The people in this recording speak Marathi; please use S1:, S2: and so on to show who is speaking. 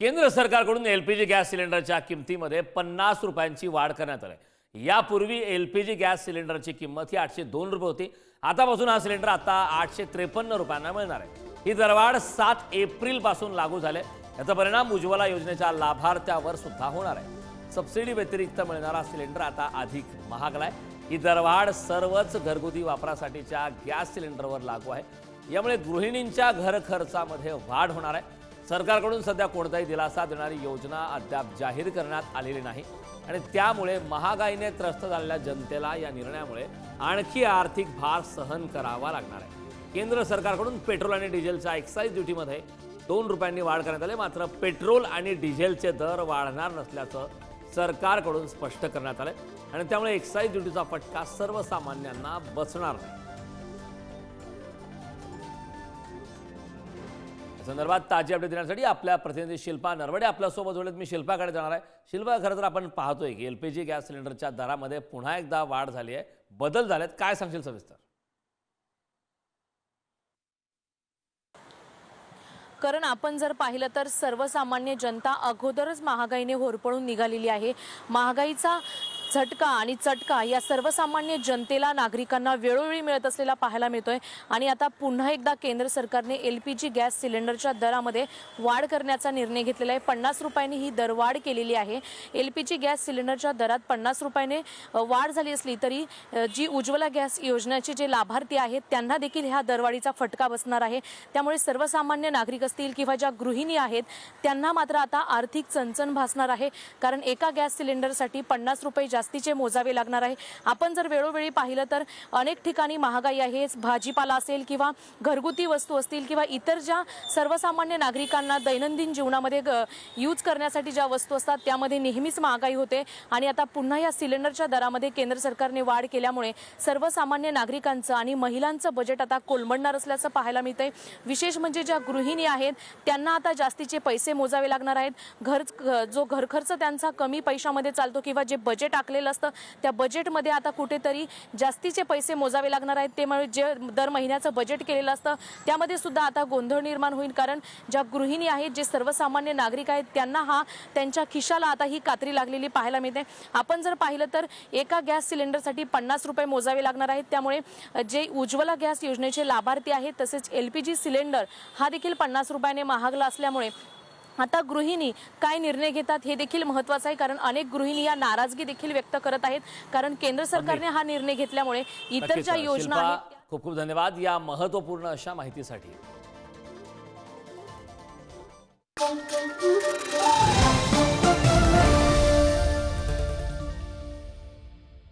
S1: केंद्र सरकारकडून एलपीजी गॅस सिलेंडरच्या किमतीमध्ये 50 रुपयांची वाढ करण्यात आली आहे। यापूर्वी एलपीजी गॅस सिलेंडरची किंमत ही 802 रुपये होती। आतापासून हा सिलेंडर आता 853 रुपयांना मिळणार आहे। ही दरवाढ 7 एप्रिल पासून लागू झाले। याचा परिणाम उज्ज्वला योजनेच्या लाभार्थ्यावर सुद्धा होणार आहे। सबसिडी व्यतिरिक्त मिळणारा सिलेंडर आता अधिक महागला आहे। ही दरवाढ सर्वच घरगुती वापरासाठीच्या गॅस सिलेंडरवर लागू आहे। यामुळे गृहिणींच्या घर खर्चामध्ये वाढ होणार आहे। सरकारकडून सध्या कोणताही दिलासा देणारी योजना अद्याप जाहीर करण्यात आलेली नाही आणि त्यामुळे महागाईने त्रस्त झालेल्या जनतेला या निर्णयामुळे आणखी आर्थिक भार सहन करावा लागणार आहे। केंद्र सरकारकडून पेट्रोल आणि डिझेलच्या एक्साईज ड्युटीमध्ये 2 रुपयांनी वाढ करण्यात आली, मात्र पेट्रोल आणि डिझेलचे दर वाढणार नसल्याचं सरकारकडून स्पष्ट करण्यात आले आणि त्यामुळे एक्साईज ड्युटीचा फटका सर्वसामान्यांना बसणार नाही। संदर्भात ताजी अपडेट देण्यासाठी आपल्या प्रतिनिधी शिल्पा नरवडे आपल्यासोबत जोडलेत। मी शिल्पाकडे जाणार आहे। शिल्पा, खरं तर आपण पाहतोय की एलपीजी गॅस सिलेंडरच्या दरामध्ये पुन्हा एकदा वाढ झाली आहे, बदल झालेत, काय सांगशील सविस्तर?
S2: कारण आपण जर पाहिलं तर सर्वसामान्य जनता अगोदरच महागाईने होरपळून निघालेली आहे। महागाईचा झटका आणि चटका या सर्वसामान्य जनतेला, नागरिकांना वेळोवेळी मिळत असलेला पाहायला मिळतोय आणि आता पुन्हा एकदा केंद्र सरकारने एलपीजी गॅस सिलेंडरच्या दरामध्ये वाढ करण्याचा निर्णय घेतलेला आहे। 50 रुपयांनी ही दरवाढ केलेली आहे। एलपीजी गॅस सिलेंडरच्या दरात 50 रुपयाने वाढ झाली असली तरी जी उज्ज्वला गॅस योजनेचे जे लाभार्थी आहेत त्यांना देखील ह्या दरवाढीचा फटका बसणार आहे। त्यामुळे सर्वसामान्य नागरिक असतील किंवा ज्या गृहिणी आहेत त्यांना मात्र आता आर्थिक चणचण भासणार आहे, कारण एका गॅस सिलेंडरसाठी 50 रुपये जास्तीचे मोजावे लागणार आहे। आपण जर वेळोवेळी पाहिलं तर अनेक ठिकाणी महागाई आहे। भाजीपाला असेल किंवा घरगुती वस्तू असतील किंवा इतर ज्या सर्वसामान्य नागरिकांना दैनंदिन जीवनामध्ये यूज करण्यासाठी ज्या वस्तू असतात त्यामध्ये नेहमीच महागाई होते आणि आता पुन्हा या सिलेंडरच्या दरामध्ये केंद्र सरकारने वाढ केल्यामुळे सर्वसामान्य नागरिकांचं आणि महिलांचं बजेट आता कोलमडणार असल्याचं पाहायला मिळतंय। विशेष म्हणजे ज्या गृहिणी आहेत त्यांना आता जास्तीचे पैसे मोजावे लागणार आहेत। जो घर खर्च त्यांचा कमी पैशामध्ये चालतो किंवा जे बजेट आखलेलं असतं त्या बजेटमध्ये आता कुठेतरी जास्तीचे पैसे मोजावे लागणार आहेत। त्यामुळे जे दर महिन्याचं बजेट केलेलं असतं त्यामध्ये सुद्धा आता गोंधळ निर्माण होईल, कारण ज्या गृहिणी आहेत, जे सर्वसामान्य नागरिक आहेत त्यांना त्यांच्या खिशाला आता ही कात्री लागलेली पाहायला मिळते। आपण जर पाहिलं तर एका गॅस सिलेंडरसाठी 50 रुपये मोजावे लागणार आहेत। त्यामुळे जे उज्ज्वला गॅस योजनेचे लाभार्थी आहेत तसेच एलपीजी सिलेंडर हा देखील 50 रुपयाने महागला असल्यामुळे आता गृहिणी काय निर्णय घेतात हे देखील महत्त्वाचं आहे, कारण अनेक गृहिणी या नाराजगी देखील व्यक्त करत आहेत, कारण केंद्र सरकारने हा निर्णय घेतल्यामुळे इतर ज्या योजना आहेत।
S1: खूप खूप धन्यवाद या महत्त्वपूर्ण अशा माहितीसाठी।